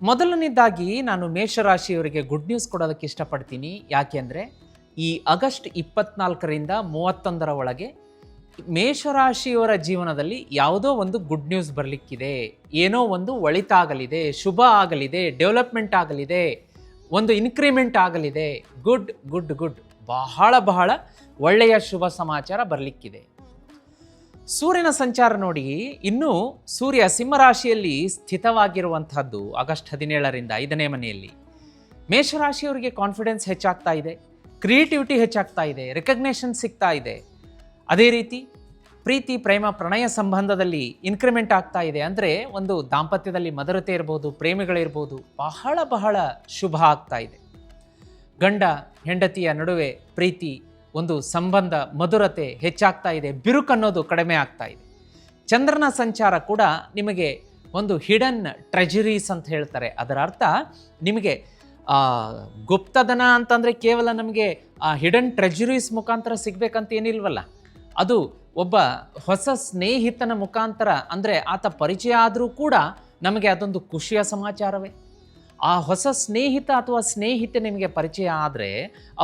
ಮೊದಲನೇದಾಗಿ ನಾನು ಮೇಷರಾಶಿಯವರಿಗೆ good news ಕೊಡೋದಕ್ಕೆ ಇಷ್ಟಪಡ್ತೀನಿ. ಯಾಕೆಂದರೆ ಈ ಆಗಸ್ಟ್ 24ರಿಂದ 31ರ ಒಳಗೆ ಮೇಷರಾಶಿಯವರ ಜೀವನದಲ್ಲಿ ಯಾವುದೋ ಒಂದು ಗುಡ್ ನ್ಯೂಸ್ ಬರಲಿಕ್ಕಿದೆ. ಏನೋ ಒಂದು ಒಳಿತಾಗಲಿದೆ, ಶುಭ ಆಗಲಿದೆ, ಡೆವಲಪ್ಮೆಂಟ್ ಆಗಲಿದೆ, ಒಂದು ಇನ್ಕ್ರಿಮೆಂಟ್ ಆಗಲಿದೆ. ಗುಡ್ ಗುಡ್ ಗುಡ್ ಬಹಳ ಬಹಳ ಒಳ್ಳೆಯ ಶುಭ ಸಮಾಚಾರ ಬರಲಿಕ್ಕಿದೆ. ಸೂರ್ಯನ ಸಂಚಾರ ನೋಡಿ, ಇನ್ನೂ ಸೂರ್ಯ ಸಿಂಹರಾಶಿಯಲ್ಲಿ ಸ್ಥಿತವಾಗಿರುವಂತಹದ್ದು ಆಗಸ್ಟ್ 17ರಿಂದ 5ನೇ ಮನೆಯಲ್ಲಿ. ಮೇಷರಾಶಿಯವರಿಗೆ ಕಾನ್ಫಿಡೆನ್ಸ್ ಹೆಚ್ಚಾಗ್ತಾ ಇದೆ, ಕ್ರಿಯೇಟಿವಿಟಿ ಹೆಚ್ಚಾಗ್ತಾ ಇದೆ, ರೆಕಗ್ನೇಷನ್ ಸಿಗ್ತಾ ಇದೆ. ಅದೇ ರೀತಿ ಪ್ರೀತಿ, ಪ್ರೇಮ, ಪ್ರಣಯ ಸಂಬಂಧದಲ್ಲಿ ಇನ್ಕ್ರಿಮೆಂಟ್ ಆಗ್ತಾ ಇದೆ. ಅಂದರೆ ಒಂದು ದಾಂಪತ್ಯದಲ್ಲಿ ಮಧುರತೆ ಇರ್ಬೋದು, ಪ್ರೇಮಿಗಳಿರ್ಬೋದು, ಬಹಳ ಬಹಳ ಶುಭ ಆಗ್ತಾ ಇದೆ. ಗಂಡ ಹೆಂಡತಿಯ ನಡುವೆ ಪ್ರೀತಿ, ಒಂದು ಸಂಬಂಧ, ಮಧುರತೆ ಹೆಚ್ಚಾಗ್ತಾ ಇದೆ. ಬಿರುಕನ್ನೋದು ಕಡಿಮೆ ಆಗ್ತಾ ಇದೆ. ಚಂದ್ರನ ಸಂಚಾರ ಕೂಡ ನಿಮಗೆ ಒಂದು ಹಿಡನ್ ಟ್ರೆಜರೀಸ್ ಅಂತ ಹೇಳ್ತಾರೆ. ಅದರ ಅರ್ಥ ನಿಮಗೆ ಗುಪ್ತಧನ ಅಂತಂದರೆ ಕೇವಲ ನಮಗೆ ಹಿಡನ್ ಟ್ರೆಜರೀಸ್ ಮುಖಾಂತರ ಸಿಗ್ಬೇಕಂತ ಏನಿಲ್ವಲ್ಲ, ಅದು ಒಬ್ಬ ಹೊಸ ಸ್ನೇಹಿತನ ಮುಖಾಂತರ, ಅಂದರೆ ಆತ ಪರಿಚಯ ಆದರೂ ಕೂಡ ನಮಗೆ ಅದೊಂದು ಖುಷಿಯ ಸಮಾಚಾರವೇ. ಆ ಹೊಸ ಸ್ನೇಹಿತ ಅಥವಾ ಸ್ನೇಹಿತೆ ನಿಮಗೆ ಪರಿಚಯ ಆದರೆ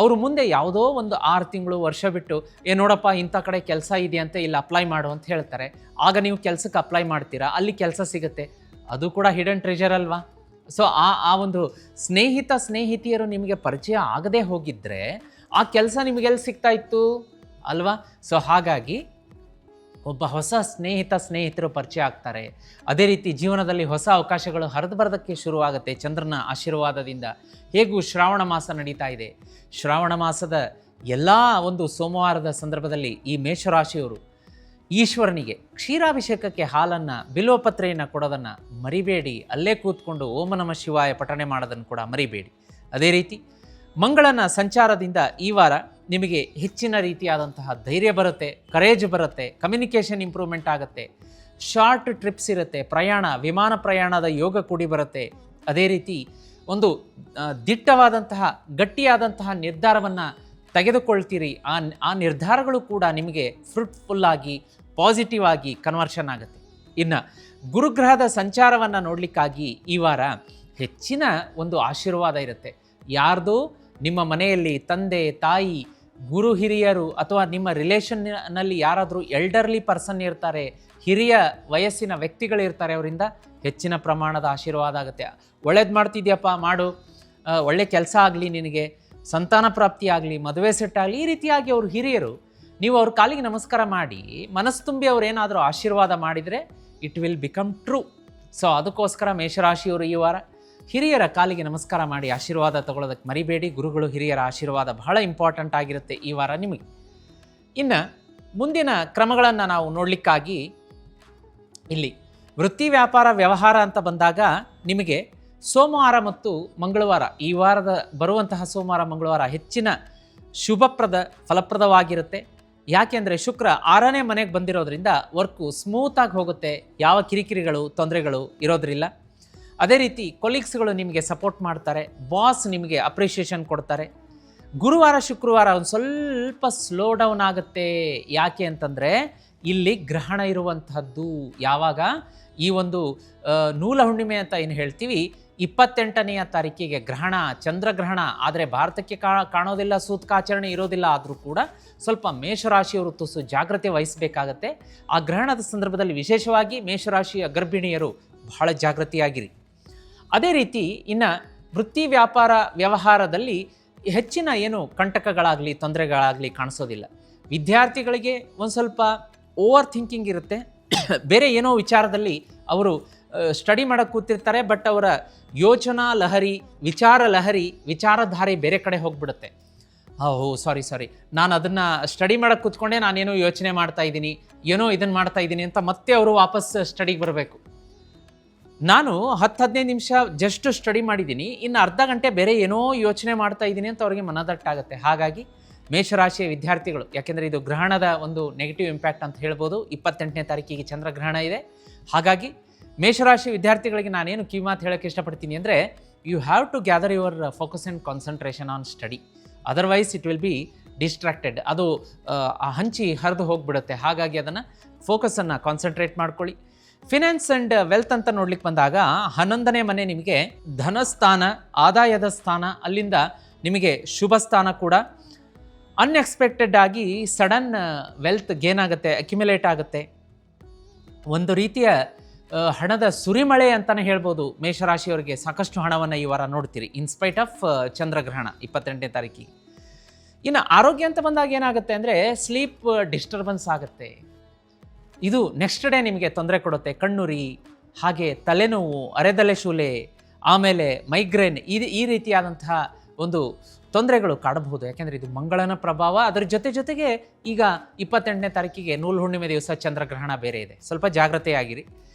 ಅವರು ಮುಂದೆ ಯಾವುದೋ ಒಂದು 6 ತಿಂಗಳು, ವರ್ಷ ಬಿಟ್ಟು ನೋಡಪ್ಪ ಇಂಥ ಕಡೆ ಕೆಲಸ ಇದೆಯಂತೆ, ಇಲ್ಲಿ ಅಪ್ಲೈ ಮಾಡು ಅಂತ ಹೇಳ್ತಾರೆ. ಆಗ ನೀವು ಕೆಲಸಕ್ಕೆ ಅಪ್ಲೈ ಮಾಡ್ತೀರಾ, ಅಲ್ಲಿ ಕೆಲಸ ಸಿಗುತ್ತೆ. ಅದು ಕೂಡ ಹಿಡನ್ ಟ್ರೆಜರ್ ಅಲ್ವಾ? ಸೊ ಆ ಒಂದು ಸ್ನೇಹಿತಿಯರು ನಿಮಗೆ ಪರಿಚಯ ಆಗದೆ ಹೋಗಿದ್ರೆ ಆ ಕೆಲಸ ನಿಮಗೆಲ್ಲಿ ಸಿಗ್ತಾ ಇತ್ತು ಅಲ್ವಾ? ಸೊ ಹಾಗಾಗಿ ಒಬ್ಬ ಹೊಸ ಸ್ನೇಹಿತರು ಪರಿಚಯ ಆಗ್ತಾರೆ. ಅದೇ ರೀತಿ ಜೀವನದಲ್ಲಿ ಹೊಸ ಅವಕಾಶಗಳು ಹರಿದು ಬರೋದಕ್ಕೆ ಶುರುವಾಗುತ್ತೆ ಚಂದ್ರನ ಆಶೀರ್ವಾದದಿಂದ. ಹೇಗೂ ಶ್ರಾವಣ ಮಾಸ ನಡೀತಾ ಇದೆ. ಶ್ರಾವಣ ಮಾಸದ ಎಲ್ಲ ಒಂದು ಸೋಮವಾರದ ಸಂದರ್ಭದಲ್ಲಿ ಈ ಮೇಷರಾಶಿಯವರು ಈಶ್ವರನಿಗೆ ಕ್ಷೀರಾಭಿಷೇಕಕ್ಕೆ ಹಾಲನ್ನು, ಬಿಲ್ವಪತ್ರೆಯನ್ನು ಕೊಡೋದನ್ನು ಮರಿಬೇಡಿ. ಅಲ್ಲೇ ಕೂತ್ಕೊಂಡು ಓಂ ನಮಃ ಶಿವಾಯ ಪಠಣೆ ಮಾಡೋದನ್ನು ಕೂಡ ಮರಿಬೇಡಿ. ಅದೇ ರೀತಿ ಮಂಗಳನ ಸಂಚಾರದಿಂದ ಈ ವಾರ ನಿಮಗೆ ಹೆಚ್ಚಿನ ರೀತಿಯಾದಂತಹ ಧೈರ್ಯ ಬರುತ್ತೆ, ಕರೇಜ್ ಬರುತ್ತೆ, ಕಮ್ಯುನಿಕೇಷನ್ ಇಂಪ್ರೂವ್ಮೆಂಟ್ ಆಗುತ್ತೆ, ಶಾರ್ಟ್ ಟ್ರಿಪ್ಸ್ ಇರುತ್ತೆ, ಪ್ರಯಾಣ, ವಿಮಾನ ಪ್ರಯಾಣದ ಯೋಗ ಕೂಡಿ ಬರುತ್ತೆ. ಅದೇ ರೀತಿ ಒಂದು ದಿಟ್ಟವಾದಂತಹ ಗಟ್ಟಿಯಾದಂತಹ ನಿರ್ಧಾರವನ್ನು ತೆಗೆದುಕೊಳ್ತೀರಿ. ಆ ನಿರ್ಧಾರಗಳು ಕೂಡ ನಿಮಗೆ ಫ್ರೂಟ್ಫುಲ್ಲಾಗಿ, ಪಾಸಿಟಿವ್ ಆಗಿ ಕನ್ವರ್ಷನ್ ಆಗುತ್ತೆ. ಇನ್ನು ಗುರುಗ್ರಹದ ಸಂಚಾರವನ್ನು ನೋಡಲಿಕ್ಕಾಗಿ ಈ ವಾರ ಹೆಚ್ಚಿನ ಒಂದು ಆಶೀರ್ವಾದ ಇರುತ್ತೆ. ಯಾರ್ದು ನಿಮ್ಮ ಮನೆಯಲ್ಲಿ ತಂದೆ, ತಾಯಿ, ಗುರು ಹಿರಿಯರು ಅಥವಾ ನಿಮ್ಮ ರಿಲೇಷನ್ನಲ್ಲಿ ಯಾರಾದರೂ ಎಲ್ಡರ್ಲಿ ಪರ್ಸನ್ ಇರ್ತಾರೆ, ಹಿರಿಯ ವಯಸ್ಸಿನ ವ್ಯಕ್ತಿಗಳಿರ್ತಾರೆ, ಅವರಿಂದ ಹೆಚ್ಚಿನ ಪ್ರಮಾಣದ ಆಶೀರ್ವಾದ ಆಗುತ್ತೆ. ಒಳ್ಳೇದು ಮಾಡ್ತಿದ್ಯಪ್ಪ, ಮಾಡು, ಒಳ್ಳೆ ಕೆಲಸ ಆಗಲಿ, ನಿನಗೆ ಸಂತಾನ ಪ್ರಾಪ್ತಿ ಆಗಲಿ, ಮದುವೆ ಸೆಟ್ ಆಗಲಿ, ಈ ರೀತಿಯಾಗಿ ಅವರು ಹಿರಿಯರು, ನೀವು ಅವ್ರ ಕಾಲಿಗೆ ನಮಸ್ಕಾರ ಮಾಡಿ ಮನಸ್ಸು ತುಂಬಿ ಅವ್ರು ಏನಾದರೂ ಆಶೀರ್ವಾದ ಮಾಡಿದರೆ it will become true. So ಅದಕ್ಕೋಸ್ಕರ ಮೇಷರಾಶಿಯವರು ಈ ವಾರ ಹಿರಿಯರ ಕಾಲಿಗೆ ನಮಸ್ಕಾರ ಮಾಡಿ ಆಶೀರ್ವಾದ ತಗೊಳ್ಳೋದಕ್ಕೆ ಮರಿಬೇಡಿ. ಗುರುಗಳು, ಹಿರಿಯರ ಆಶೀರ್ವಾದ ಬಹಳ ಇಂಪಾರ್ಟೆಂಟ್ ಆಗಿರುತ್ತೆ ಈ ವಾರ ನಿಮಗೆ. ಇನ್ನು ಮುಂದಿನ ಕ್ರಮಗಳನ್ನು ನಾವು ನೋಡಲಿಕ್ಕಾಗಿ ಇಲ್ಲಿ ವೃತ್ತಿ, ವ್ಯಾಪಾರ, ವ್ಯವಹಾರ ಅಂತ ಬಂದಾಗ ನಿಮಗೆ ಸೋಮವಾರ ಮತ್ತು ಮಂಗಳವಾರ, ಈ ವಾರದ ಬರುವಂತಹ ಸೋಮವಾರ ಮಂಗಳವಾರ ಹೆಚ್ಚಿನ ಶುಭಪ್ರದ, ಫಲಪ್ರದವಾಗಿರುತ್ತೆ. ಯಾಕೆಂದರೆ ಶುಕ್ರ 6ನೇ ಮನೆಗೆ ಬಂದಿರೋದ್ರಿಂದ ವರ್ಕು ಸ್ಮೂತಾಗಿ ಹೋಗುತ್ತೆ, ಯಾವ ಕಿರಿಕಿರಿಗಳು, ತೊಂದರೆಗಳು ಇರೋದ್ರಿಲ್ಲ. ಅದೇ ರೀತಿ ಕೊಲೀಗ್ಸ್ಗಳು ನಿಮಗೆ ಸಪೋರ್ಟ್ ಮಾಡ್ತಾರೆ, ಬಾಸ್ ನಿಮಗೆ ಅಪ್ರಿಷಿಯೇಷನ್ ಕೊಡ್ತಾರೆ. ಗುರುವಾರ, ಶುಕ್ರವಾರ ಒಂದು ಸ್ವಲ್ಪ ಸ್ಲೋ ಡೌನ್ ಆಗುತ್ತೆ. ಯಾಕೆ ಅಂತಂದರೆ ಇಲ್ಲಿ ಗ್ರಹಣ ಇರುವಂತಹದ್ದು. ಯಾವಾಗ ಈ ಒಂದು ನೂಲ ಹುಣ್ಣಿಮೆ ಅಂತ ಏನು ಹೇಳ್ತೀವಿ, 28ನೇ ತಾರೀಕಿಗೆ ಗ್ರಹಣ, ಚಂದ್ರಗ್ರಹಣ. ಆದರೆ ಭಾರತಕ್ಕೆ ಕಾಣೋದಿಲ್ಲ, ಸೂತಕಾಚರಣೆ ಇರೋದಿಲ್ಲ. ಆದರೂ ಕೂಡ ಸ್ವಲ್ಪ ಮೇಷರಾಶಿಯವರು ತುಸು ಜಾಗ್ರತೆ ವಹಿಸಬೇಕಾಗತ್ತೆ. ಆ ಗ್ರಹಣದ ಸಂದರ್ಭದಲ್ಲಿ ವಿಶೇಷವಾಗಿ ಮೇಷರಾಶಿಯ ಗರ್ಭಿಣಿಯರು ಬಹಳ ಜಾಗೃತಿಯಾಗಿರಿ. ಅದೇ ರೀತಿ ಇನ್ನು ವೃತ್ತಿ, ವ್ಯಾಪಾರ, ವ್ಯವಹಾರದಲ್ಲಿ ಹೆಚ್ಚಿನ ಏನು ಕಂಟಕಗಳಾಗಲಿ, ತೊಂದರೆಗಳಾಗಲಿ ಕಾಣಿಸೋದಿಲ್ಲ. ವಿದ್ಯಾರ್ಥಿಗಳಿಗೆ ಒಂದು ಸ್ವಲ್ಪ ಓವರ್ ಥಿಂಕಿಂಗ್ ಇರುತ್ತೆ. ಬೇರೆ ಏನೋ ವಿಚಾರದಲ್ಲಿ ಅವರು ಸ್ಟಡಿ ಮಾಡೋಕ್ಕೆ ಕೂತಿರ್ತಾರೆ, ಬಟ್ ಅವರ ಯೋಚನಾ ಲಹರಿ, ವಿಚಾರ ಲಹರಿ, ವಿಚಾರಧಾರೆ ಬೇರೆ ಕಡೆ ಹೋಗ್ಬಿಡುತ್ತೆ. ಸಾರಿ ನಾನು ಅದನ್ನು ಸ್ಟಡಿ ಮಾಡೋಕ್ಕೆ ಕೂತ್ಕೊಂಡೆ, ನಾನೇನೋ ಯೋಚನೆ ಮಾಡ್ತಾ ಇದ್ದೀನಿ, ಏನೋ ಇದನ್ನು ಮಾಡ್ತಾ ಇದ್ದೀನಿ ಅಂತ ಮತ್ತೆ ಅವರು ವಾಪಸ್ ಸ್ಟಡಿಗೆ ಬರಬೇಕು. ನಾನು 10-15 ನಿಮಿಷ ಜಸ್ಟ್ ಸ್ಟಡಿ ಮಾಡಿದ್ದೀನಿ, ಇನ್ನು ಅರ್ಧ ಗಂಟೆ ಬೇರೆ ಏನೋ ಯೋಚನೆ ಮಾಡ್ತಾ ಇದ್ದೀನಿ ಅಂತ ಅವ್ರಿಗೆ ಮನದಟ್ಟಾಗುತ್ತೆ. ಹಾಗಾಗಿ ಮೇಷರಾಶಿಯ ವಿದ್ಯಾರ್ಥಿಗಳು, ಯಾಕೆಂದರೆ ಇದು ಗ್ರಹಣದ ಒಂದು ನೆಗೆಟಿವ್ ಇಂಪ್ಯಾಕ್ಟ್ ಅಂತ ಹೇಳ್ಬೋದು. 28ನೇ ತಾರೀಕಿಗೆ ಚಂದ್ರಗ್ರಹಣ ಇದೆ. ಹಾಗಾಗಿ ಮೇಷರಾಶಿ ವಿದ್ಯಾರ್ಥಿಗಳಿಗೆ ನಾನೇನು ಕಿವಿಮಾತು ಹೇಳೋಕ್ಕೆ ಇಷ್ಟಪಡ್ತೀನಿ ಅಂದರೆ, you have to gather your focus and concentration on study, otherwise it will be distracted. ಅದು ಹಂಚಿ ಹರಿದು ಹೋಗಿಬಿಡುತ್ತೆ. ಹಾಗಾಗಿ ಅದನ್ನು ಫೋಕಸನ್ನು ಕಾನ್ಸಂಟ್ರೇಟ್ ಮಾಡ್ಕೊಳ್ಳಿ. ಫಿನಾನ್ಸ್ ಆ್ಯಂಡ್ ವೆಲ್ತ್ ಅಂತ ನೋಡ್ಲಿಕ್ಕೆ ಬಂದಾಗ 11ನೇ ಮನೆ ನಿಮಗೆ ಧನಸ್ಥಾನ, ಆದಾಯದ ಸ್ಥಾನ, ಅಲ್ಲಿಂದ ನಿಮಗೆ ಶುಭ ಸ್ಥಾನ ಕೂಡ. ಅನ್ಎಕ್ಸ್ಪೆಕ್ಟೆಡ್ ಆಗಿ ಸಡನ್ ವೆಲ್ತ್ ಗೇನ್ ಆಗುತ್ತೆ, ಅಕ್ಯುಮುಲೇಟ್ ಆಗುತ್ತೆ. ಒಂದು ರೀತಿಯ ಹಣದ ಸುರಿಮಳೆ ಅಂತಲೇ ಹೇಳ್ಬೋದು. ಮೇಷರಾಶಿಯವರಿಗೆ ಸಾಕಷ್ಟು ಹಣವನ್ನು ಈ ವಾರ ನೋಡ್ತೀರಿ ಇನ್ಸ್ಪೈಟ್ ಆಫ್ ಚಂದ್ರಗ್ರಹಣ 28ನೇ ತಾರೀಕಿಗೆ. ಇನ್ನು ಆರೋಗ್ಯ ಅಂತ ಬಂದಾಗ ಏನಾಗುತ್ತೆ ಅಂದರೆ ಸ್ಲೀಪ್ ಡಿಸ್ಟರ್ಬೆನ್ಸ್ ಆಗುತ್ತೆ. ಇದು ನೆಕ್ಸ್ಟ್ ಡೇ ನಿಮಗೆ ತೊಂದರೆ ಕೊಡುತ್ತೆ. ಕಣ್ಣುರಿ, ಹಾಗೆ ತಲೆನೋವು, ಅರೆದಲೆ ಶೂಲೆ, ಆಮೇಲೆ ಮೈಗ್ರೇನ್, ಈ ರೀತಿಯಾದಂತಹ ಒಂದು ತೊಂದರೆಗಳು ಕಾಡಬಹುದು. ಯಾಕೆಂದರೆ ಇದು ಮಂಗಳನ ಪ್ರಭಾವ. ಅದರ ಜೊತೆಗೆ ಈಗ 28ನೇ ತಾರೀಕಿಗೆ ನೂಲು ಹುಣ್ಣಿಮೆ ದಿವಸ ಚಂದ್ರಗ್ರಹಣ ಬೇರೆ ಇದೆ. ಸ್ವಲ್ಪ ಜಾಗ್ರತೆಯಾಗಿರಿ.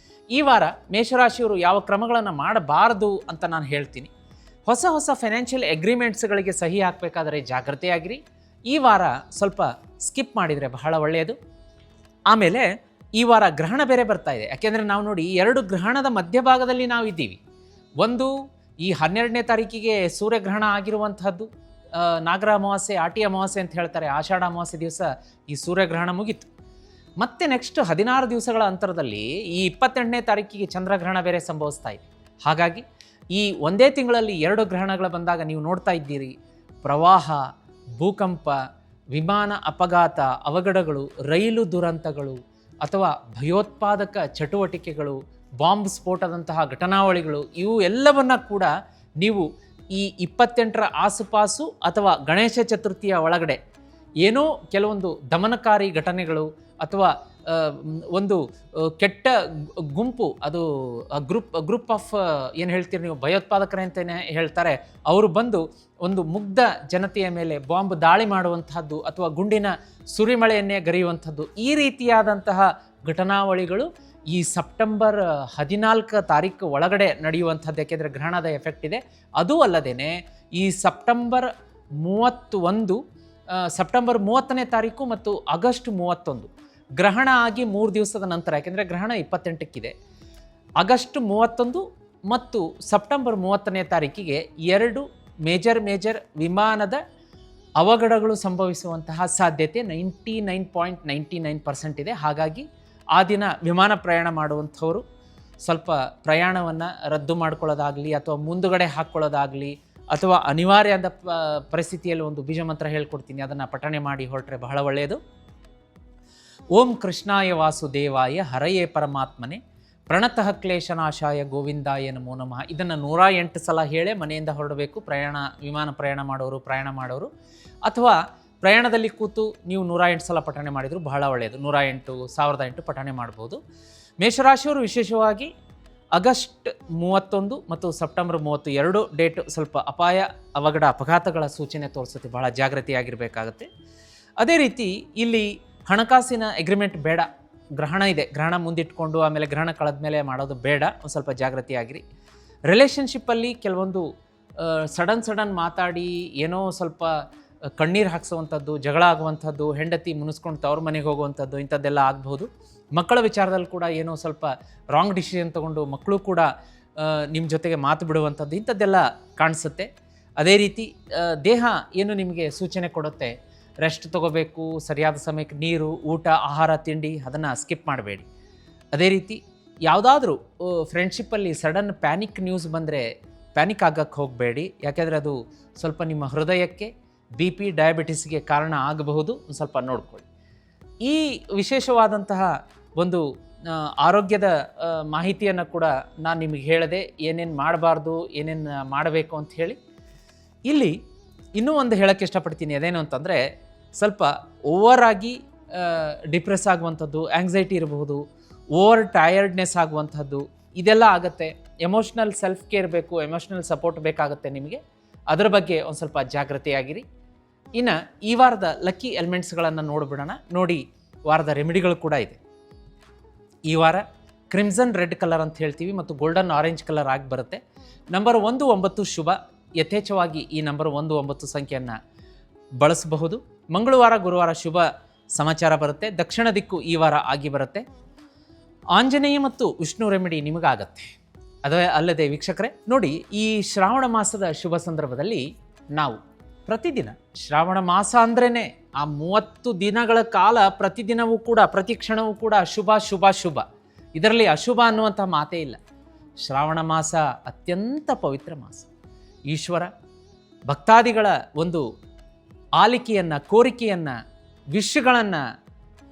ಈ ವಾರ ಮೇಷರಾಶಿಯವರು ಯಾವ ಕ್ರಮಗಳನ್ನು ಮಾಡಬಾರದು ಅಂತ ನಾನು ಹೇಳ್ತೀನಿ. ಹೊಸ ಫೈನಾನ್ಷಿಯಲ್ ಅಗ್ರಿಮೆಂಟ್ಸ್ಗಳಿಗೆ ಸಹಿ ಹಾಕಬೇಕಾದರೆ ಜಾಗ್ರತೆಯಾಗಿರಿ. ಈ ವಾರ ಸ್ವಲ್ಪ ಸ್ಕಿಪ್ ಮಾಡಿದರೆ ಬಹಳ ಒಳ್ಳೆಯದು. ಆಮೇಲೆ ಈ ವಾರ ಗ್ರಹಣ ಬೇರೆ ಬರ್ತಾ ಇದೆ. ಯಾಕೆಂದರೆ ನಾವು ನೋಡಿ 2 ಗ್ರಹಣದ ಮಧ್ಯಭಾಗದಲ್ಲಿ ನಾವು ಇದ್ದೀವಿ. ಒಂದು ಈ 12ನೇ ತಾರೀಕಿಗೆ ಸೂರ್ಯಗ್ರಹಣ ಆಗಿರುವಂತಹದ್ದು, ನಾಗರ ಅಮಾವಾಸ್ಯೆ, ಆಟಿ ಅಮಾವಾಸ್ಯೆ ಅಂತ ಹೇಳ್ತಾರೆ. ಆಷಾಢ ಅಮಾವಾಸ್ಯೆ ದಿವಸ ಈ ಸೂರ್ಯಗ್ರಹಣ ಮುಗೀತು. ಮತ್ತೆ ನೆಕ್ಸ್ಟ್ 16 ದಿವಸಗಳ ಅಂತರದಲ್ಲಿ ಈ 28ನೇ ತಾರೀಕಿಗೆ ಚಂದ್ರಗ್ರಹಣ ಬೇರೆ ಸಂಭವಿಸ್ತಾ ಇದೆ. ಹಾಗಾಗಿ ಈ ಒಂದೇ ತಿಂಗಳಲ್ಲಿ 2 ಗ್ರಹಣಗಳು ಬಂದಾಗ ನೀವು ನೋಡ್ತಾ ಇದ್ದೀರಿ, ಪ್ರವಾಹ, ಭೂಕಂಪ, ವಿಮಾನ ಅಪಘಾತ, ಅವಘಡಗಳು, ರೈಲು ದುರಂತಗಳು ಅಥವಾ ಭಯೋತ್ಪಾದಕ ಚಟುವಟಿಕೆಗಳು, ಬಾಂಬ್ ಸ್ಫೋಟದಂತಹ ಘಟನಾವಳಿಗಳು, ಇವು ಎಲ್ಲವನ್ನ ಕೂಡ ನೀವು ಈ 28ರ ಆಸುಪಾಸು ಅಥವಾ ಗಣೇಶ ಚತುರ್ಥಿಯ ಒಳಗಡೆ ಏನೋ ಕೆಲವೊಂದು ದಮನಕಾರಿ ಘಟನೆಗಳು ಅಥವಾ ಒಂದು ಕೆಟ್ಟ ಗುಂಪು, ಅದು ಗ್ರೂಪ್ ಆಫ್ ಏನು ಹೇಳ್ತೀರಿ ನೀವು, ಭಯೋತ್ಪಾದಕರೇ ಅಂತಲೇ ಹೇಳ್ತಾರೆ, ಅವರು ಬಂದು ಒಂದು ಮುಗ್ಧ ಜನತೆಯ ಮೇಲೆ ಬಾಂಬ್ ದಾಳಿ ಮಾಡುವಂತಹದ್ದು ಅಥವಾ ಗುಂಡಿನ ಸುರಿಮಳೆಯನ್ನೇ ಗರಿಯುವಂಥದ್ದು, ಈ ರೀತಿಯಾದಂತಹ ಘಟನಾವಳಿಗಳು ಈ ಸೆಪ್ಟೆಂಬರ್ 14 ತಾರೀಕು ಒಳಗಡೆ ನಡೆಯುವಂಥದ್ದು. ಯಾಕೆಂದರೆ ಗ್ರಹಣದ ಎಫೆಕ್ಟ್ ಇದೆ. ಅದೂ ಅಲ್ಲದೇ ಈ ಸೆಪ್ಟೆಂಬರ್ 30ನೇ ತಾರೀಕು ಮತ್ತು ಆಗಸ್ಟ್ 31 ಗ್ರಹಣ ಆಗಿ 3 ದಿವಸದ ನಂತರ, ಯಾಕೆಂದರೆ ಗ್ರಹಣ 28ಕ್ಕಿದೆ, ಆಗಸ್ಟ್ 31 ಮತ್ತು ಸೆಪ್ಟೆಂಬರ್ 30ನೇ ತಾರೀಕಿಗೆ 2 ಮೇಜರ್ ವಿಮಾನದ ಅವಘಡಗಳು ಸಂಭವಿಸುವಂತಹ ಸಾಧ್ಯತೆ 99.99% ಇದೆ. ಹಾಗಾಗಿ ಆ ದಿನ ವಿಮಾನ ಪ್ರಯಾಣ ಮಾಡುವಂಥವರು ಸ್ವಲ್ಪ ಪ್ರಯಾಣವನ್ನು ರದ್ದು ಮಾಡ್ಕೊಳ್ಳೋದಾಗಲಿ ಅಥವಾ ಮುಂದುಗಡೆ ಹಾಕ್ಕೊಳ್ಳೋದಾಗಲಿ ಅಥವಾ ಅನಿವಾರ್ಯದ ಪರಿಸ್ಥಿತಿಯಲ್ಲಿ ಒಂದು ಬೀಜ ಮಂತ್ರ ಹೇಳ್ಕೊಡ್ತೀನಿ, ಅದನ್ನು ಪಠಣೆ ಮಾಡಿ ಹೊರಟ್ರೆ ಬಹಳ ಒಳ್ಳೆಯದು. ಓಂ ಕೃಷ್ಣಾಯ ವಾಸುದೇವಾಯ ಹರಯೇ ಪರಮಾತ್ಮನೆ ಪ್ರಣತಃ ಕ್ಲೇಶನಾಶಾಯ ಗೋವಿಂದಾಯ ನಮೋ ನಮಃ. ಇದನ್ನು 108 ಸಲ ಹೇಳೇ ಮನೆಯಿಂದ ಹೊರಡಬೇಕು. ವಿಮಾನ ಪ್ರಯಾಣ ಮಾಡೋರು ಅಥವಾ ಪ್ರಯಾಣದಲ್ಲಿ ಕೂತು ನೀವು 108 ಸಲ ಪಠಣೆ ಮಾಡಿದರೂ ಬಹಳ ಒಳ್ಳೆಯದು. 1008 ಪಠಣೆ ಮಾಡ್ಬೋದು. ಮೇಷರಾಶಿಯವರು ವಿಶೇಷವಾಗಿ ಆಗಸ್ಟ್ 31 ಮತ್ತು ಸೆಪ್ಟೆಂಬರ್ 32 ಡೇಟ್ ಸ್ವಲ್ಪ ಅಪಾಯ, ಅವಘಡ, ಅಪಘಾತಗಳ ಸೂಚನೆ ತೋರಿಸುತ್ತೆ. ಬಹಳ ಜಾಗೃತಿಯಾಗಿರಬೇಕಾಗುತ್ತೆ. ಅದೇ ರೀತಿ ಇಲ್ಲಿ ಹಣಕಾಸಿನ ಅಗ್ರಿಮೆಂಟ್ ಬೇಡ. ಗ್ರಹಣ ಇದೆ, ಗ್ರಹಣ ಮುಂದಿಟ್ಕೊಂಡು ಆಮೇಲೆ ಗ್ರಹಣ ಕಳೆದ ಮೇಲೆ ಮಾಡೋದು ಬೇಡ. ಒಂದು ಸ್ವಲ್ಪ ಜಾಗೃತಿಯಾಗಿರಿ. ರಿಲೇಷನ್ಶಿಪ್ಪಲ್ಲಿ ಕೆಲವೊಂದು ಸಡನ್ ಮಾತಾಡಿ ಏನೋ ಸ್ವಲ್ಪ ಕಣ್ಣೀರು ಹಾಕ್ಸುವಂಥದ್ದು, ಜಗಳ ಆಗುವಂಥದ್ದು, ಹೆಂಡತಿ ಮುನಿಸ್ಕೊಂಡು ಅವ್ರ ಮನೆಗೆ ಹೋಗುವಂಥದ್ದು, ಇಂಥದ್ದೆಲ್ಲ ಆಗ್ಬೋದು. ಮಕ್ಕಳ ವಿಚಾರದಲ್ಲಿ ಕೂಡ ಏನೋ ಸ್ವಲ್ಪ ರಾಂಗ್ ಡಿಸಿಷನ್ ತೊಗೊಂಡು ಮಕ್ಕಳು ಕೂಡ ನಿಮ್ಮ ಜೊತೆಗೆ ಮಾತು ಬಿಡುವಂಥದ್ದು, ಇಂಥದ್ದೆಲ್ಲ ಕಾಣಿಸುತ್ತೆ. ಅದೇ ರೀತಿ ದೇಹ ಏನು ನಿಮಗೆ ಸೂಚನೆ ಕೊಡುತ್ತೆ, ರೆಸ್ಟ್ ತೊಗೋಬೇಕು, ಸರಿಯಾದ ಸಮಯಕ್ಕೆ ನೀರು, ಊಟ, ಆಹಾರ, ತಿಂಡಿ ಅದನ್ನು ಸ್ಕಿಪ್ ಮಾಡಬೇಡಿ. ಅದೇ ರೀತಿ ಯಾವುದಾದ್ರೂ ಫ್ರೆಂಡ್ಶಿಪ್ಪಲ್ಲಿ ಸಡನ್ ಪ್ಯಾನಿಕ್ ನ್ಯೂಸ್ ಬಂದರೆ ಪ್ಯಾನಿಕ್ ಆಗಕ್ಕೆ ಹೋಗಬೇಡಿ. ಯಾಕೆಂದರೆ ಅದು ಸ್ವಲ್ಪ ನಿಮ್ಮ ಹೃದಯಕ್ಕೆ BP, ಡಯಾಬಿಟಿಸ್ಗೆ ಕಾರಣ ಆಗಬಹುದು. ಒಂದು ಸ್ವಲ್ಪ ನೋಡ್ಕೊಳ್ಳಿ. ಈ ವಿಶೇಷವಾದಂತಹ ಒಂದು ಆರೋಗ್ಯದ ಮಾಹಿತಿಯನ್ನು ಕೂಡ ನಾನು ನಿಮಗೆ ಹೇಳಿದೆ, ಏನೇನು ಮಾಡಬಾರ್ದು, ಏನೇನು ಮಾಡಬೇಕು ಅಂತ ಹೇಳಿ. ಇಲ್ಲಿ ಇನ್ನೂ ಒಂದು ಹೇಳೋಕ್ಕೆ ಇಷ್ಟಪಡ್ತೀನಿ. ಅದೇನು ಅಂತಂದರೆ ಸ್ವಲ್ಪ ಓವರ್ ಆಗಿ ಡಿಪ್ರೆಸ್ ಆಗುವಂಥದ್ದು, ಆ್ಯಂಗ್ಸೈಟಿ ಇರಬಹುದು, ಓವರ್ ಟಯರ್ಡ್ನೆಸ್ ಆಗುವಂಥದ್ದು, ಇದೆಲ್ಲ ಆಗುತ್ತೆ. ಎಮೋಷ್ನಲ್ ಸೆಲ್ಫ್ ಕೇರ್ ಬೇಕು, ಎಮೋಷ್ನಲ್ ಸಪೋರ್ಟ್ ಬೇಕಾಗುತ್ತೆ ನಿಮಗೆ. ಅದರ ಬಗ್ಗೆ ಒಂದು ಸ್ವಲ್ಪ ಜಾಗೃತಿಯಾಗಿರಿ. ಇನ್ನು ಈ ವಾರದ ಲಕ್ಕಿ ಎಲಿಮೆಂಟ್ಸ್ಗಳನ್ನು ನೋಡಿಬಿಡೋಣ. ನೋಡಿ, ವಾರದ ರೆಮಿಡಿಗಳು ಕೂಡ ಇದೆ. ಈ ವಾರ ಕ್ರಿಮ್ಸನ್ ರೆಡ್ ಕಲರ್ ಅಂತ ಹೇಳ್ತೀವಿ ಮತ್ತು ಗೋಲ್ಡನ್ ಆರೆಂಜ್ ಕಲರ್ ಆಗಿ ಬರುತ್ತೆ. ನಂಬರ್ 19 ಶುಭ. ಯಥೇಚ್ಛವಾಗಿ ಈ ನಂಬರ್ 19 ಸಂಖ್ಯೆಯನ್ನು ಬಳಸಬಹುದು. ಮಂಗಳವಾರ, ಗುರುವಾರ ಶುಭ ಸಮಾಚಾರ ಬರುತ್ತೆ. ದಕ್ಷಿಣ ದಿಕ್ಕು ಈ ವಾರ ಆಗಿ ಬರುತ್ತೆ. ಆಂಜನೇಯ ಮತ್ತು ವಿಷ್ಣು ರೆಮಿಡಿ ನಿಮಗಾಗತ್ತೆ. ಅಲ್ಲದೆ ವೀಕ್ಷಕರೇ, ನೋಡಿ, ಈ ಶ್ರಾವಣ ಮಾಸದ ಶುಭ ಸಂದರ್ಭದಲ್ಲಿ ನಾವು ಪ್ರತಿದಿನ, ಶ್ರಾವಣ ಮಾಸ ಅಂದ್ರೇ ಆ 30 ದಿನಗಳ ಕಾಲ ಪ್ರತಿದಿನವೂ ಕೂಡ, ಪ್ರತಿ ಕ್ಷಣವೂ ಕೂಡ ಶುಭ ಶುಭ ಶುಭ. ಇದರಲ್ಲಿ ಅಶುಭ ಅನ್ನುವಂಥ ಮಾತೇ ಇಲ್ಲ. ಶ್ರಾವಣ ಮಾಸ ಅತ್ಯಂತ ಪವಿತ್ರ ಮಾಸ. ಈಶ್ವರ ಭಕ್ತಾದಿಗಳ ಒಂದು ಆಲಿಕೆಯನ್ನು, ಕೋರಿಕೆಯನ್ನು, ವಿಷಯಗಳನ್ನು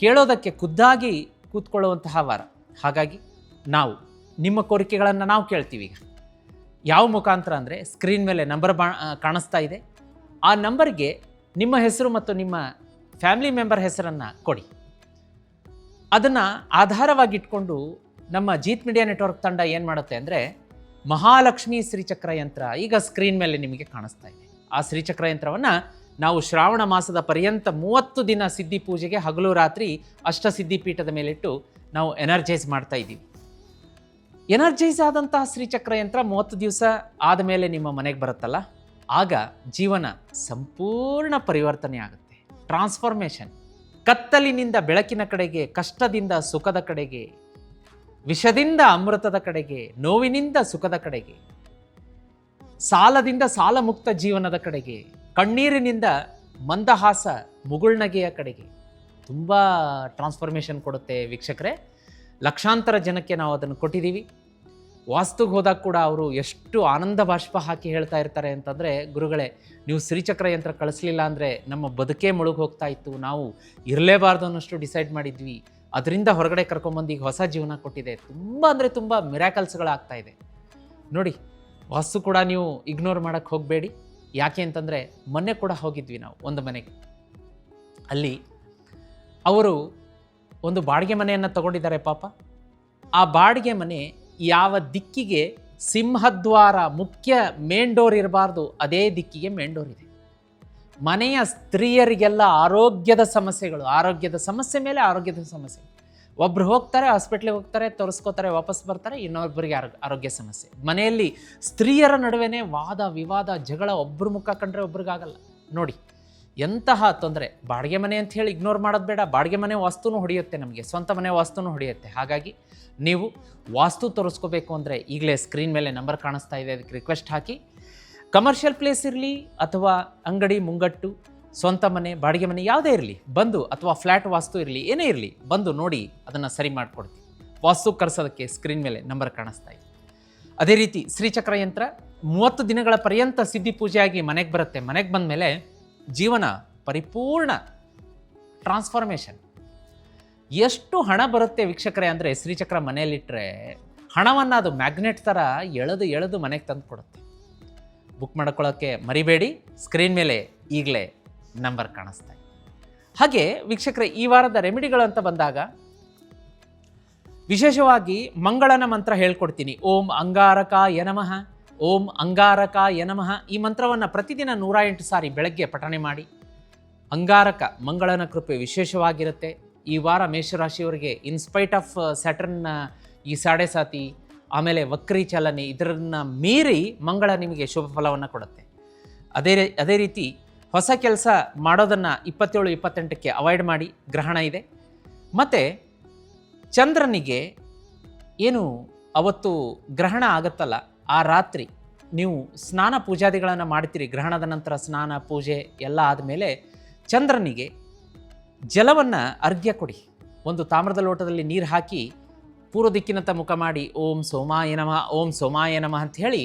ಕೇಳೋದಕ್ಕೆ ಖುದ್ದಾಗಿ ಕೂತ್ಕೊಳ್ಳುವಂತಹ ವಾರ. ಹಾಗಾಗಿ ನಾವು ನಿಮ್ಮ ಕೋರಿಕೆಗಳನ್ನು ನಾವು ಕೇಳ್ತೀವಿ. ಈಗ ಯಾವ ಮುಖಾಂತರ ಅಂದರೆ ಸ್ಕ್ರೀನ್ ಮೇಲೆ ನಂಬರ್ ಕಾಣಿಸ್ತಾ ಇದೆ. ಆ ನಂಬರ್ಗೆ ನಿಮ್ಮ ಹೆಸರು ಮತ್ತು ನಿಮ್ಮ ಫ್ಯಾಮಿಲಿ ಮೆಂಬರ್ ಹೆಸರನ್ನು ಕೊಡಿ. ಅದನ್ನು ಆಧಾರವಾಗಿಟ್ಕೊಂಡು ನಮ್ಮ ಜೀತ್ ಮೀಡಿಯಾ ನೆಟ್ವರ್ಕ್ ತಂಡ ಏನು ಮಾಡುತ್ತೆ ಅಂದರೆ ಮಹಾಲಕ್ಷ್ಮಿ ಶ್ರೀಚಕ್ರ ಯಂತ್ರ ಈಗ ಸ್ಕ್ರೀನ್ ಮೇಲೆ ನಿಮಗೆ ಕಾಣಿಸ್ತಾ ಇದೆ. ಆ ಶ್ರೀಚಕ್ರ ಯಂತ್ರವನ್ನು ನಾವು ಶ್ರಾವಣ ಮಾಸದ ಪರ್ಯಂತ 30 ದಿನ ಸಿದ್ಧಿ ಪೂಜೆಗೆ ಹಗಲು ರಾತ್ರಿ ಅಷ್ಟಸಿದ್ಧಿ ಪೀಠದ ಮೇಲಿಟ್ಟು ನಾವು ಎನರ್ಜೈಸ್ ಮಾಡ್ತಾ ಇದ್ದೀವಿ. ಎನರ್ಜೈಸ್ ಆದಂತಹ ಶ್ರೀಚಕ್ರ ಯಂತ್ರ 30 ದಿವಸ ಆದಮೇಲೆ ನಿಮ್ಮ ಮನೆಗೆ ಬರುತ್ತಲ್ಲ, ಆಗ ಜೀವನ ಸಂಪೂರ್ಣ ಪರಿವರ್ತನೆ ಆಗುತ್ತೆ. ಟ್ರಾನ್ಸ್ಫಾರ್ಮೇಷನ್. ಕತ್ತಲಿನಿಂದ ಬೆಳಕಿನ ಕಡೆಗೆ, ಕಷ್ಟದಿಂದ ಸುಖದ ಕಡೆಗೆ, ವಿಷದಿಂದ ಅಮೃತದ ಕಡೆಗೆ, ನೋವಿನಿಂದ ಸುಖದ ಕಡೆಗೆ, ಸಾಲದಿಂದ ಸಾಲ ಮುಕ್ತ ಜೀವನದ ಕಡೆಗೆ, ಕಣ್ಣೀರಿನಿಂದ ಮಂದಹಾಸ ಮುಗುಳ್ನಗೆಯ ಕಡೆಗೆ ತುಂಬ ಟ್ರಾನ್ಸ್ಫಾರ್ಮೇಷನ್ ಕೊಡುತ್ತೆ ವೀಕ್ಷಕರೇ. ಲಕ್ಷಾಂತರ ಜನಕ್ಕೆ ನಾವು ಅದನ್ನು ಕೊಟ್ಟಿದ್ದೀವಿ. ವಾಸ್ತುಗೆ ಹೋದಾಗ ಕೂಡ ಅವರು ಎಷ್ಟು ಆನಂದ ಬಾಷ್ಪ ಹಾಕಿ ಹೇಳ್ತಾ ಇರ್ತಾರೆ ಅಂತಂದರೆ, ಗುರುಗಳೇ ನೀವು ಶ್ರೀಚಕ್ರ ಯಂತ್ರ ಕಳಿಸ್ಲಿಲ್ಲ ಅಂದರೆ ನಮ್ಮ ಬದುಕೇ ಮುಳುಗಿ ಹೋಗ್ತಾ ಇತ್ತು, ನಾವು ಇರಲೇಬಾರ್ದು ಅನ್ನೋಷ್ಟು ಡಿಸೈಡ್ ಮಾಡಿದ್ವಿ, ಅದರಿಂದ ಹೊರಗಡೆ ಕರ್ಕೊಂಬಂದು ಈಗ ಹೊಸ ಜೀವನ ಕೊಟ್ಟಿದೆ. ತುಂಬ ಅಂದರೆ ತುಂಬ ಮಿರಾಕಲ್ಸ್ಗಳಾಗ್ತಾ ಇದೆ ನೋಡಿ. ವಾಸ್ತು ಕೂಡ ನೀವು ಇಗ್ನೋರ್ ಮಾಡೋಕ್ಕೆ ಹೋಗಬೇಡಿ. ಯಾಕೆ ಅಂತಂದರೆ ಮೊನ್ನೆ ಕೂಡ ಹೋಗಿದ್ವಿ ನಾವು ಒಂದು ಮನೆಗೆ. ಅಲ್ಲಿ ಅವರು ಒಂದು ಬಾಡಿಗೆ ಮನೆಯನ್ನು ತಗೊಂಡಿದ್ದಾರೆ ಪಾಪ. ಆ ಬಾಡಿಗೆ ಮನೆ ಯಾವ ದಿಕ್ಕಿಗೆ ಸಿಂಹದ್ವಾರ ಮುಖ್ಯ ಮೇನ್ ಡೋರ್ ಇರಬಾರ್ದು, ಅದೇ ದಿಕ್ಕಿಗೆ ಮೇನ್ ಡೋರ್ ಇದೆ. ಮನೆಯ ಸ್ತ್ರೀಯರಿಗೆಲ್ಲ ಆರೋಗ್ಯದ ಸಮಸ್ಯೆಗಳು, ಆರೋಗ್ಯದ ಸಮಸ್ಯೆ ಮೇಲೆ ಆರೋಗ್ಯದ ಸಮಸ್ಯೆ. ಒಬ್ರು ಹೋಗ್ತಾರೆ, ಹಾಸ್ಪಿಟ್ಲಿಗೆ ಹೋಗ್ತಾರೆ, ತೋರಿಸ್ಕೋತಾರೆ, ವಾಪಸ್ ಬರ್ತಾರೆ, ಇನ್ನೊಬ್ಬರಿಗೆ ಆರೋಗ್ಯ ಸಮಸ್ಯೆ. ಮನೆಯಲ್ಲಿ ಸ್ತ್ರೀಯರ ನಡುವೆನೇ ವಾದ ವಿವಾದ ಜಗಳ, ಒಬ್ಬರು ಮುಖ ಕಂಡ್ರೆ ಒಬ್ರಿಗಾಗಲ್ಲ ನೋಡಿ. ಎಂತಹ ತೊಂದರೆ. ಬಾಡಿಗೆ ಮನೆ ಅಂತ ಹೇಳಿ ಇಗ್ನೋರ್ ಮಾಡೋದು ಬೇಡ. ಬಾಡಿಗೆ ಮನೆ ವಾಸ್ತುನೂ ಹೊಡೆಯುತ್ತೆ, ನಮಗೆ ಸ್ವಂತ ಮನೆ ವಾಸ್ತುನೂ ಹೊಡೆಯುತ್ತೆ. ಹಾಗಾಗಿ ನೀವು ವಾಸ್ತು ತೋರಿಸ್ಕೋಬೇಕು ಅಂದರೆ ಈಗಲೇ ಸ್ಕ್ರೀನ್ ಮೇಲೆ ನಂಬರ್ ಕಾಣಿಸ್ತಾ ಇದೆ, ಅದಕ್ಕೆ ರಿಕ್ವೆಸ್ಟ್ ಹಾಕಿ. ಕಮರ್ಷಿಯಲ್ ಪ್ಲೇಸ್ ಇರಲಿ ಅಥವಾ ಅಂಗಡಿ ಮುಂಗಟ್ಟು, ಸ್ವಂತ ಮನೆ, ಬಾಡಿಗೆ ಮನೆ ಯಾವುದೇ ಇರಲಿ, ಬಂದು, ಅಥವಾ ಫ್ಲ್ಯಾಟ್ ವಾಸ್ತು ಇರಲಿ, ಏನೇ ಇರಲಿ, ಬಂದು ನೋಡಿ ಅದನ್ನು ಸರಿ ಮಾಡಿಕೊಡ್ತೀವಿ. ವಾಸ್ತು ಕರೆಸೋದಕ್ಕೆ ಸ್ಕ್ರೀನ್ ಮೇಲೆ ನಂಬರ್ ಕಾಣಿಸ್ತಾ ಇದೆ. ಅದೇ ರೀತಿ ಶ್ರೀಚಕ್ರ ಯಂತ್ರ 30 ದಿನಗಳ ಪರ್ಯಂತ ಸಿದ್ಧಿ ಪೂಜೆಯಾಗಿ ಮನೆಗೆ ಬರುತ್ತೆ. ಮನೆಗೆ ಬಂದ ಮೇಲೆ ಜೀವನ ಪರಿಪೂರ್ಣ ಟ್ರಾನ್ಸ್ಫಾರ್ಮೇಷನ್. ಎಷ್ಟು ಹಣ ಬರುತ್ತೆ ವೀಕ್ಷಕರೇ ಅಂದರೆ, ಶ್ರೀಚಕ್ರ ಮನೆಯಲ್ಲಿಟ್ಟರೆ ಹಣವನ್ನು ಅದು ಮ್ಯಾಗ್ನೆಟ್ ಥರ ಎಳೆದು ಮನೆಗೆ ತಂದು ಕೊಡುತ್ತೆ. ಬುಕ್ ಮಾಡ್ಕೊಳ್ಳೋಕ್ಕೆ ಮರಿಬೇಡಿ. ಸ್ಕ್ರೀನ್ ಮೇಲೆ ಈಗಲೇ ನಂಬರ್ ಕಾಣಿಸ್ತಾ ಇದೆ. ಹಾಗೆ ವೀಕ್ಷಕರೇ, ಈ ವಾರದ ರೆಮಿಡಿಗಳು ಅಂತ ಬಂದಾಗ ವಿಶೇಷವಾಗಿ ಮಂಗಳನ ಮಂತ್ರ ಹೇಳ್ಕೊಡ್ತೀನಿ. ಓಂ ಅಂಗಾರಕಾಯ ನಮಃ, ಓಂ ಅಂಗಾರಕಾಯ ನಮಃ. ಈ ಮಂತ್ರವನ್ನು ಪ್ರತಿದಿನ 108 ಸಾರಿ ಬೆಳಗ್ಗೆ ಪಠಣೆ ಮಾಡಿ. ಅಂಗಾರಕ ಮಂಗಳನ ಕೃಪೆ ವಿಶೇಷವಾಗಿರುತ್ತೆ. ಈ ವಾರ ಮೇಷರಾಶಿಯವರಿಗೆ ಇನ್ಸ್ಪೈಟ್ ಆಫ್ ಸ್ಯಾಟರ್ನ್ ಈ ಸಾಡೆ ಸಾತಿ, ಆಮೇಲೆ ವಕ್ರಿ ಚಲನೆ, ಇದರನ್ನು ಮೀರಿ ಮಂಗಳ ನಿಮಗೆ ಶುಭ ಫಲವನ್ನು ಕೊಡುತ್ತೆ. ಅದೇ ರೀತಿ ಹೊಸ ಕೆಲಸ ಮಾಡೋದನ್ನು 27-28ಕ್ಕೆ ಅವಾಯ್ಡ್ ಮಾಡಿ, ಗ್ರಹಣ ಇದೆ. ಮತ್ತು ಚಂದ್ರನಿಗೆ ಏನು ಅವತ್ತು ಗ್ರಹಣ ಆಗುತ್ತಲ್ಲ, ಆ ರಾತ್ರಿ ನೀವು ಸ್ನಾನ ಪೂಜಾದಿಗಳನ್ನು ಮಾಡ್ತೀರಿ. ಗ್ರಹಣದ ನಂತರ ಸ್ನಾನ ಪೂಜೆ ಎಲ್ಲ ಆದಮೇಲೆ ಚಂದ್ರನಿಗೆ ಜಲವನ್ನು ಅರ್ಘ್ಯ ಕೊಡಿ. ಒಂದು ತಾಮ್ರದ ಲೋಟದಲ್ಲಿ ನೀರು ಹಾಕಿ ಪೂರ್ವ ದಿಕ್ಕಿನಂತ ಮುಖ ಮಾಡಿ ಓಂ ಸೋಮಾಯ ನಮಃ, ಓಂ ಸೋಮಾಯ ನಮಃ ಅಂತ ಹೇಳಿ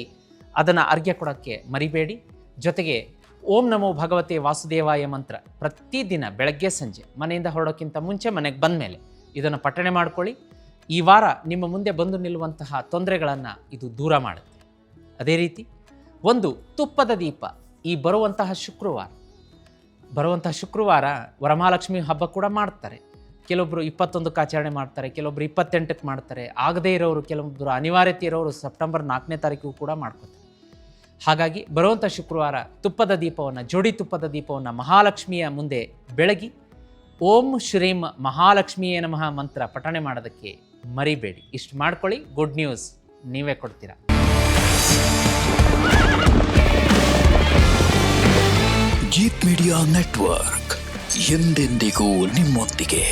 ಅದನ್ನು ಅರ್ಘ್ಯ ಕೊಡೋಕ್ಕೆ ಮರಿಬೇಡಿ. ಜೊತೆಗೆ ಓಂ ನಮೋ ಭಗವತೆ ವಾಸುದೇವಾಯ ಮಂತ್ರ ಪ್ರತಿದಿನ ಬೆಳಗ್ಗೆ ಸಂಜೆ ಮನೆಯಿಂದ ಹೊರಡೋಕ್ಕಿಂತ ಮುಂಚೆ, ಮನೆಗೆ ಬಂದ ಮೇಲೆ ಇದನ್ನು ಪಠಣೆ ಮಾಡ್ಕೊಳ್ಳಿ. ಈ ವಾರ ನಿಮ್ಮ ಮುಂದೆ ಬಂದು ನಿಲ್ಲುವಂತಹ ತೊಂದರೆಗಳನ್ನು ಇದು ದೂರ ಮಾಡುತ್ತೆ. ಅದೇ ರೀತಿ ಒಂದು ತುಪ್ಪದ ದೀಪ ಈ ಬರುವಂತಹ ಶುಕ್ರವಾರ ವರಮಹಾಲಕ್ಷ್ಮಿ ಹಬ್ಬ ಕೂಡ ಮಾಡ್ತಾರೆ. ಕೆಲವೊಬ್ಬರು 21ಕ್ಕೆ ಆಚರಣೆ ಮಾಡ್ತಾರೆ, ಕೆಲವೊಬ್ಬರು 28ಕ್ಕೆ ಮಾಡ್ತಾರೆ. ಆಗದೇ ಇರೋರು, ಕೆಲವೊಬ್ಬರು ಅನಿವಾರ್ಯತೆ ಇರೋರು ಸೆಪ್ಟೆಂಬರ್ 4ನೇ ತಾರೀಕು ಕೂಡ ಮಾಡ್ಕೋತಾರೆ. ಹಾಗಾಗಿ ಬರುವಂಥ ಶುಕ್ರವಾರ ತುಪ್ಪದ ದೀಪವನ್ನು, ಜೋಡಿ ತುಪ್ಪದ ದೀಪವನ್ನು ಮಹಾಲಕ್ಷ್ಮಿಯ ಮುಂದೆ ಬೆಳಗಿ ಓಂ ಶ್ರೀಂ ಮಹಾಲಕ್ಷ್ಮಿಯೇ ನಮಃ ಮಂತ್ರ ಪಠಣೆ ಮಾಡೋದಕ್ಕೆ ಮರಿಬೇಡಿ. ಇಷ್ಟು ಮಾಡ್ಕೊಳ್ಳಿ. ಗುಡ್ ನ್ಯೂಸ್ ನೀವೇ ಕೊಡ್ತೀರಾ. ಜೀತ್ ಮೀಡಿಯಾ ನೆಟ್ವರ್ಕ್ ಎಂದೆಂದಿಗೂ ನಿಮ್ಮೊಂದಿಗೆ.